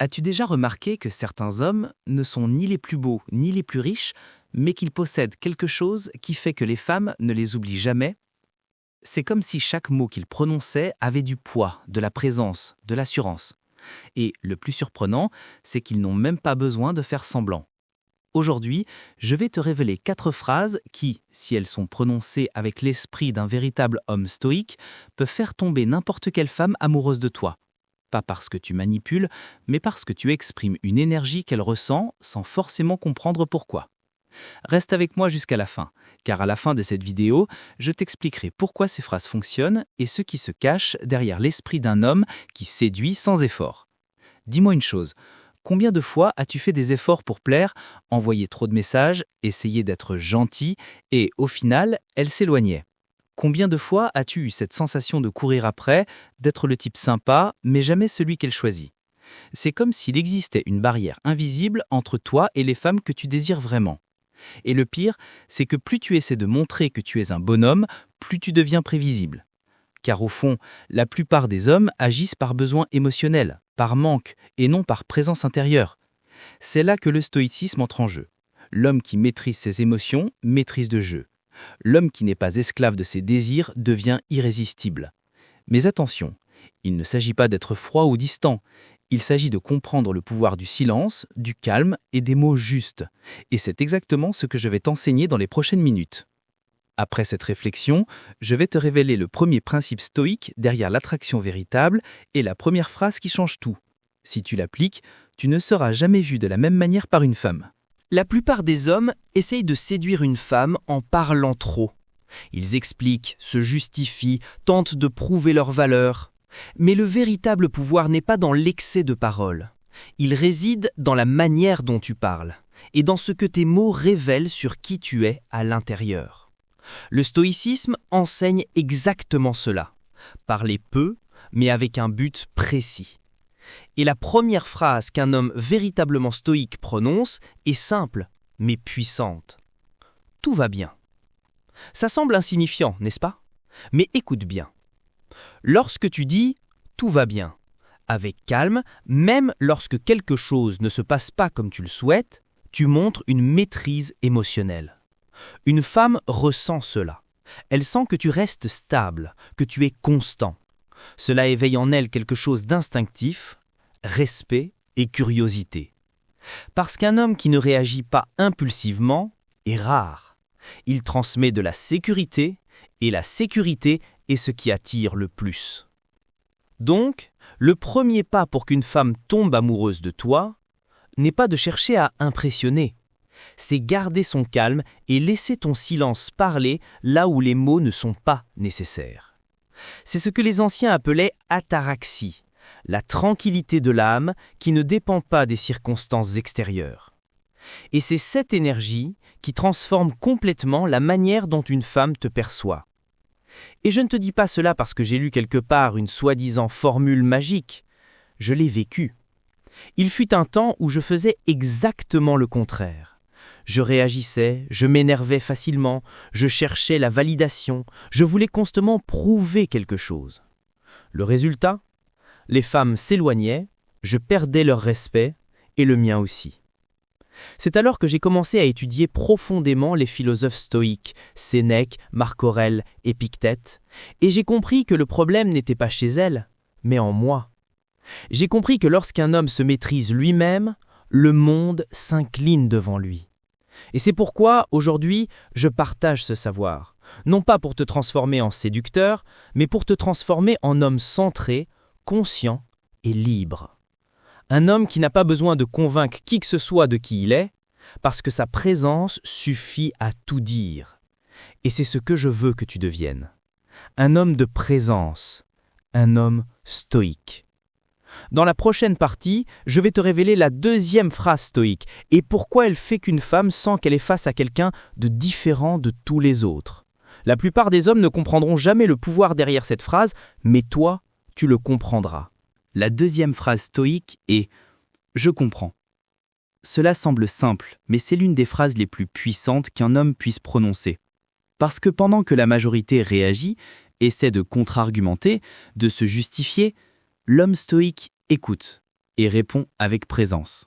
As-tu déjà remarqué que certains hommes ne sont ni les plus beaux ni les plus riches, mais qu'ils possèdent quelque chose qui fait que les femmes ne les oublient jamais? C'est comme si chaque mot qu'ils prononçaient avait du poids, de la présence, de l'assurance. Et le plus surprenant, c'est qu'ils n'ont même pas besoin de faire semblant. Aujourd'hui, je vais te révéler 4 phrases qui, si elles sont prononcées avec l'esprit d'un véritable homme stoïque, peuvent faire tomber n'importe quelle femme amoureuse de toi. Pas parce que tu manipules, mais parce que tu exprimes une énergie qu'elle ressent sans forcément comprendre pourquoi. Reste avec moi jusqu'à la fin, car à la fin de cette vidéo, je t'expliquerai pourquoi ces phrases fonctionnent et ce qui se cache derrière l'esprit d'un homme qui séduit sans effort. Dis-moi une chose, combien de fois as-tu fait des efforts pour plaire, envoyer trop de messages, essayer d'être gentil et, au final, elle s'éloignait? Combien de fois as-tu eu cette sensation de courir après, d'être le type sympa, mais jamais celui qu'elle choisit? C'est comme s'il existait une barrière invisible entre toi et les femmes que tu désires vraiment. Et le pire, c'est que plus tu essaies de montrer que tu es un bonhomme, plus tu deviens prévisible. Car au fond, la plupart des hommes agissent par besoin émotionnel, par manque, et non par présence intérieure. C'est là que le stoïcisme entre en jeu. L'homme qui maîtrise ses émotions maîtrise le jeu. L'homme qui n'est pas esclave de ses désirs devient irrésistible. Mais attention, il ne s'agit pas d'être froid ou distant. Il s'agit de comprendre le pouvoir du silence, du calme et des mots justes. Et c'est exactement ce que je vais t'enseigner dans les prochaines minutes. Après cette réflexion, je vais te révéler le premier principe stoïque derrière l'attraction véritable et la première phrase qui change tout. Si tu l'appliques, tu ne seras jamais vu de la même manière par une femme. La plupart des hommes essayent de séduire une femme en parlant trop. Ils expliquent, se justifient, tentent de prouver leur valeur. Mais le véritable pouvoir n'est pas dans l'excès de paroles. Il réside dans la manière dont tu parles et dans ce que tes mots révèlent sur qui tu es à l'intérieur. Le stoïcisme enseigne exactement cela. Parler peu, mais avec un but précis. Et la première phrase qu'un homme véritablement stoïque prononce est simple, mais puissante. Tout va bien. Ça semble insignifiant, n'est-ce pas? Mais écoute bien. Lorsque tu dis « tout va bien », avec calme, même lorsque quelque chose ne se passe pas comme tu le souhaites, tu montres une maîtrise émotionnelle. Une femme ressent cela. Elle sent que tu restes stable, que tu es constant. Cela éveille en elle quelque chose d'instinctif, respect et curiosité. Parce qu'un homme qui ne réagit pas impulsivement est rare. Il transmet de la sécurité, et la sécurité est ce qui attire le plus. Donc, le premier pas pour qu'une femme tombe amoureuse de toi n'est pas de chercher à impressionner. C'est garder son calme et laisser ton silence parler là où les mots ne sont pas nécessaires. C'est ce que les anciens appelaient ataraxie, la tranquillité de l'âme qui ne dépend pas des circonstances extérieures. Et c'est cette énergie qui transforme complètement la manière dont une femme te perçoit. Et je ne te dis pas cela parce que j'ai lu quelque part une soi-disant formule magique. Je l'ai vécu. Il fut un temps où je faisais exactement le contraire. Je réagissais, je m'énervais facilement, je cherchais la validation, je voulais constamment prouver quelque chose. Le résultat? Les femmes s'éloignaient, je perdais leur respect et le mien aussi. C'est alors que j'ai commencé à étudier profondément les philosophes stoïques, Sénèque, Marc Aurèle, Épictète, et j'ai compris que le problème n'était pas chez elles, mais en moi. J'ai compris que lorsqu'un homme se maîtrise lui-même, le monde s'incline devant lui. Et c'est pourquoi, aujourd'hui, je partage ce savoir, non pas pour te transformer en séducteur, mais pour te transformer en homme centré, conscient et libre. Un homme qui n'a pas besoin de convaincre qui que ce soit de qui il est, parce que sa présence suffit à tout dire. Et c'est ce que je veux que tu deviennes. Un homme de présence, un homme stoïque. Dans la prochaine partie, je vais te révéler la deuxième phrase stoïque et pourquoi elle fait qu'une femme sent qu'elle est face à quelqu'un de différent de tous les autres. La plupart des hommes ne comprendront jamais le pouvoir derrière cette phrase, mais toi, tu le comprendras. La deuxième phrase stoïque est « Je comprends ». Cela semble simple, mais c'est l'une des phrases les plus puissantes qu'un homme puisse prononcer. Parce que pendant que la majorité réagit, essaie de contre-argumenter, de se justifier, l'homme stoïque écoute. et réponds avec présence.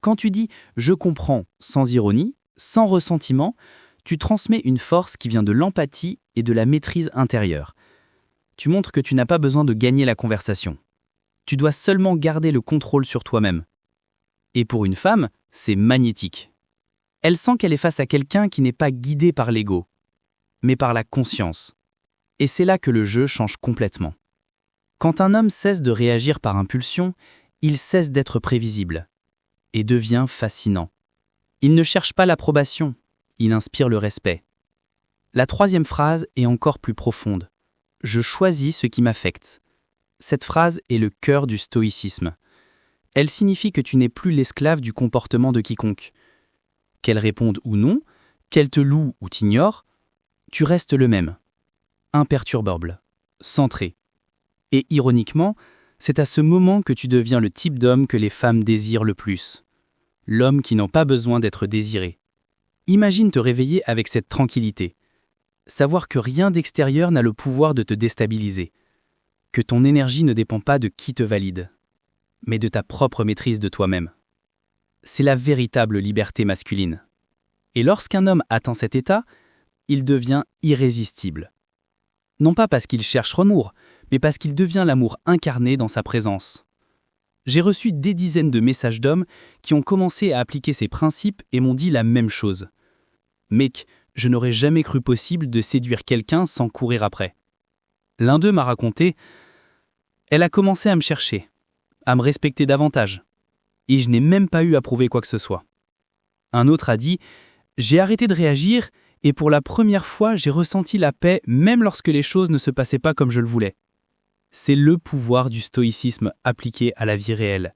Quand tu dis « je comprends » sans ironie, sans ressentiment, tu transmets une force qui vient de l'empathie et de la maîtrise intérieure. Tu montres que tu n'as pas besoin de gagner la conversation. Tu dois seulement garder le contrôle sur toi-même. Et pour une femme, c'est magnétique. Elle sent qu'elle est face à quelqu'un qui n'est pas guidé par l'ego, mais par la conscience. Et c'est là que le jeu change complètement. Quand un homme cesse de réagir par impulsion, il cesse d'être prévisible et devient fascinant. Il ne cherche pas l'approbation, il inspire le respect. La troisième phrase est encore plus profonde. Je choisis ce qui m'affecte. Cette phrase est le cœur du stoïcisme. Elle signifie que tu n'es plus l'esclave du comportement de quiconque. Qu'elle réponde ou non, qu'elle te loue ou t'ignore, tu restes le même. Imperturbable, centré. Et ironiquement, c'est à ce moment que tu deviens le type d'homme que les femmes désirent le plus. L'homme qui n'a pas besoin d'être désiré. Imagine te réveiller avec cette tranquillité. Savoir que rien d'extérieur n'a le pouvoir de te déstabiliser. Que ton énergie ne dépend pas de qui te valide, mais de ta propre maîtrise de toi-même. C'est la véritable liberté masculine. Et lorsqu'un homme atteint cet état, il devient irrésistible. Non pas parce qu'il cherche l'amour, mais parce qu'il devient l'amour incarné dans sa présence. J'ai reçu des dizaines de messages d'hommes qui ont commencé à appliquer ces principes et m'ont dit la même chose. Mec, je n'aurais jamais cru possible de séduire quelqu'un sans courir après. L'un d'eux m'a raconté « Elle a commencé à me chercher, à me respecter davantage, et je n'ai même pas eu à prouver quoi que ce soit. » Un autre a dit « J'ai arrêté de réagir et pour la première fois, j'ai ressenti la paix même lorsque les choses ne se passaient pas comme je le voulais. » C'est le pouvoir du stoïcisme appliqué à la vie réelle.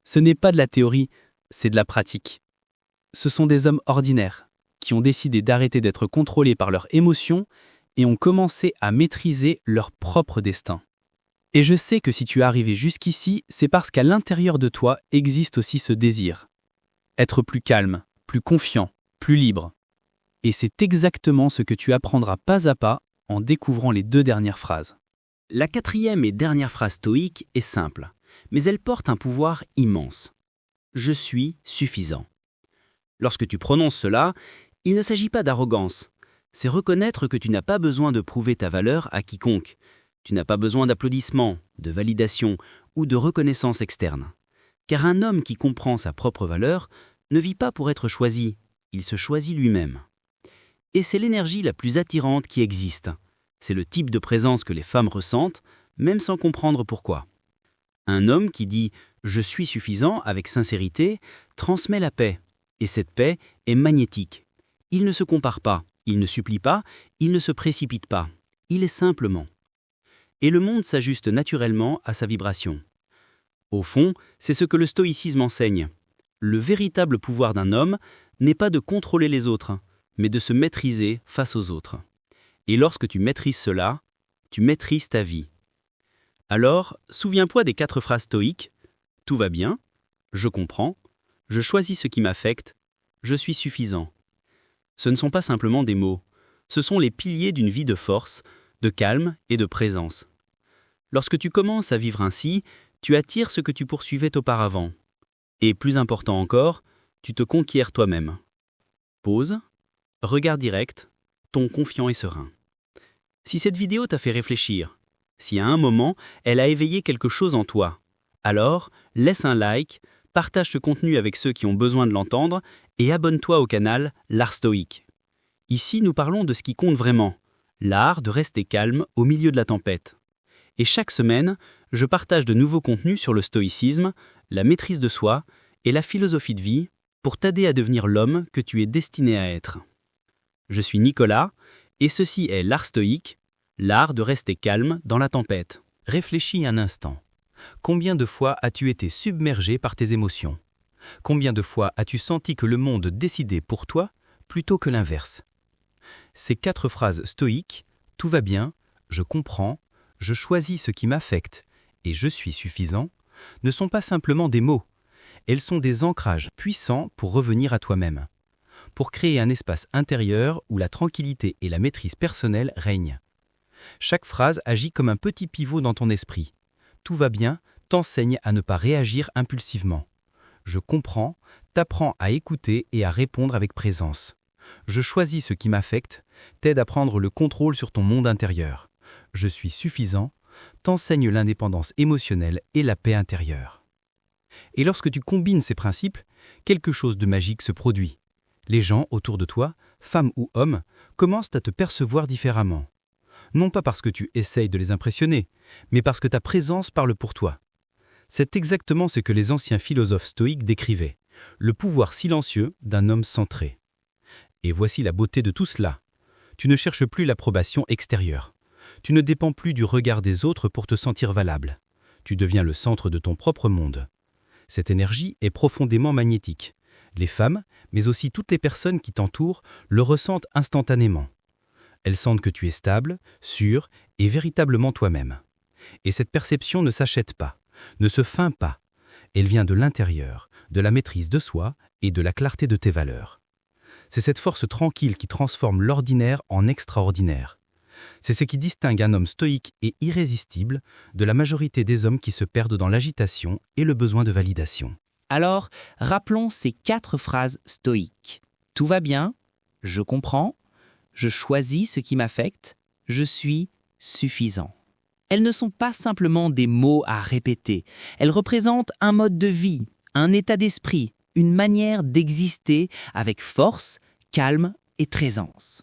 Ce n'est pas de la théorie, c'est de la pratique. Ce sont des hommes ordinaires qui ont décidé d'arrêter d'être contrôlés par leurs émotions et ont commencé à maîtriser leur propre destin. Et je sais que si tu es arrivé jusqu'ici, c'est parce qu'à l'intérieur de toi existe aussi ce désir. Être plus calme, plus confiant, plus libre. Et c'est exactement ce que tu apprendras pas à pas en découvrant les 2 dernières phrases. La 4e et dernière phrase stoïque est simple, mais elle porte un pouvoir immense. Je suis suffisant. Lorsque tu prononces cela, il ne s'agit pas d'arrogance. C'est reconnaître que tu n'as pas besoin de prouver ta valeur à quiconque. Tu n'as pas besoin d'applaudissements, de validation ou de reconnaissance externe. Car un homme qui comprend sa propre valeur ne vit pas pour être choisi, il se choisit lui-même. Et c'est l'énergie la plus attirante qui existe. C'est le type de présence que les femmes ressentent, même sans comprendre pourquoi. Un homme qui dit « je suis suffisant » avec sincérité transmet la paix. Et cette paix est magnétique. Il ne se compare pas, il ne supplie pas, il ne se précipite pas. Il est simplement. Et le monde s'ajuste naturellement à sa vibration. Au fond, c'est ce que le stoïcisme enseigne. Le véritable pouvoir d'un homme n'est pas de contrôler les autres, mais de se maîtriser face aux autres. Et lorsque tu maîtrises cela, tu maîtrises ta vie. Alors, souviens-toi des 4 phrases stoïques. Tout va bien, je comprends, je choisis ce qui m'affecte, je suis suffisant. Ce ne sont pas simplement des mots, ce sont les piliers d'une vie de force, de calme et de présence. Lorsque tu commences à vivre ainsi, tu attires ce que tu poursuivais auparavant. Et plus important encore, tu te conquiers toi-même. Pause, regard direct, ton confiant et serein. Si cette vidéo t'a fait réfléchir, si à un moment elle a éveillé quelque chose en toi, alors laisse un like, partage ce contenu avec ceux qui ont besoin de l'entendre et abonne-toi au canal L'Art Stoïque. Ici, nous parlons de ce qui compte vraiment, l'art de rester calme au milieu de la tempête. Et chaque semaine, je partage de nouveaux contenus sur le stoïcisme, la maîtrise de soi et la philosophie de vie pour t'aider à devenir l'homme que tu es destiné à être. Je suis Nicolas et ceci est l'Art Stoïque, l'art de rester calme dans la tempête. Réfléchis un instant. Combien de fois as-tu été submergé par tes émotions? Combien de fois as-tu senti que le monde décidait pour toi plutôt que l'inverse? Ces 4 phrases stoïques, tout va bien, je comprends, je choisis ce qui m'affecte et je suis suffisant, ne sont pas simplement des mots. Elles sont des ancrages puissants pour revenir à toi-même, pour créer un espace intérieur où la tranquillité et la maîtrise personnelle règnent. Chaque phrase agit comme un petit pivot dans ton esprit. Tout va bien, t'enseigne à ne pas réagir impulsivement. Je comprends, t'apprends à écouter et à répondre avec présence. Je choisis ce qui m'affecte, t'aide à prendre le contrôle sur ton monde intérieur. Je suis suffisant, t'enseigne l'indépendance émotionnelle et la paix intérieure. Et lorsque tu combines ces principes, quelque chose de magique se produit. Les gens autour de toi, femmes ou hommes, commencent à te percevoir différemment. Non pas parce que tu essayes de les impressionner, mais parce que ta présence parle pour toi. C'est exactement ce que les anciens philosophes stoïques décrivaient, le pouvoir silencieux d'un homme centré. Et voici la beauté de tout cela. Tu ne cherches plus l'approbation extérieure. Tu ne dépends plus du regard des autres pour te sentir valable. Tu deviens le centre de ton propre monde. Cette énergie est profondément magnétique. Les femmes, mais aussi toutes les personnes qui t'entourent, le ressentent instantanément. Elles sentent que tu es stable, sûr et véritablement toi-même. Et cette perception ne s'achète pas, ne se feint pas. Elle vient de l'intérieur, de la maîtrise de soi et de la clarté de tes valeurs. C'est cette force tranquille qui transforme l'ordinaire en extraordinaire. C'est ce qui distingue un homme stoïque et irrésistible de la majorité des hommes qui se perdent dans l'agitation et le besoin de validation. Alors, rappelons ces 4 phrases stoïques. Tout va bien, je comprends, je choisis ce qui m'affecte, je suis suffisant. Elles ne sont pas simplement des mots à répéter, elles représentent un mode de vie, un état d'esprit, une manière d'exister avec force, calme et présence.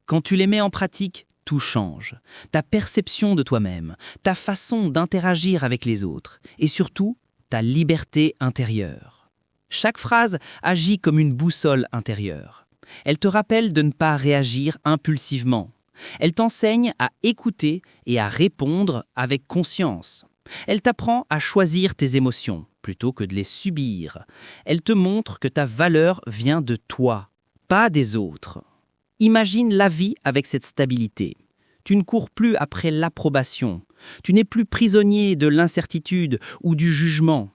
Quand tu les mets en pratique, tout change. Ta perception de toi-même, ta façon d'interagir avec les autres et surtout, ta liberté intérieure. Chaque phrase agit comme une boussole intérieure. Elle te rappelle de ne pas réagir impulsivement. Elle t'enseigne à écouter et à répondre avec conscience. Elle t'apprend à choisir tes émotions plutôt que de les subir. Elle te montre que ta valeur vient de toi, pas des autres. Imagine la vie avec cette stabilité. Tu ne cours plus après l'approbation. Tu n'es plus prisonnier de l'incertitude ou du jugement.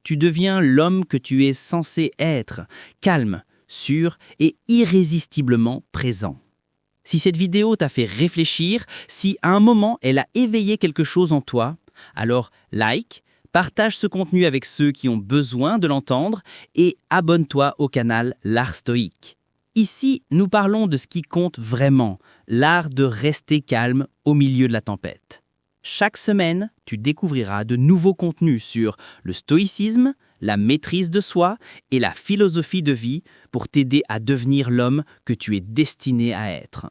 Tu deviens l'homme que tu es censé être, calme, sûr et irrésistiblement présent. Si cette vidéo t'a fait réfléchir, si à un moment elle a éveillé quelque chose en toi, alors like, partage ce contenu avec ceux qui ont besoin de l'entendre et abonne-toi au canal L'Art Stoïque. Ici, nous parlons de ce qui compte vraiment, l'art de rester calme au milieu de la tempête. Chaque semaine, tu découvriras de nouveaux contenus sur le stoïcisme, la maîtrise de soi et la philosophie de vie pour t'aider à devenir l'homme que tu es destiné à être.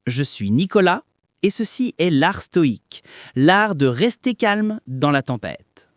Je suis Nicolas et ceci est l'art stoïque, l'art de rester calme dans la tempête.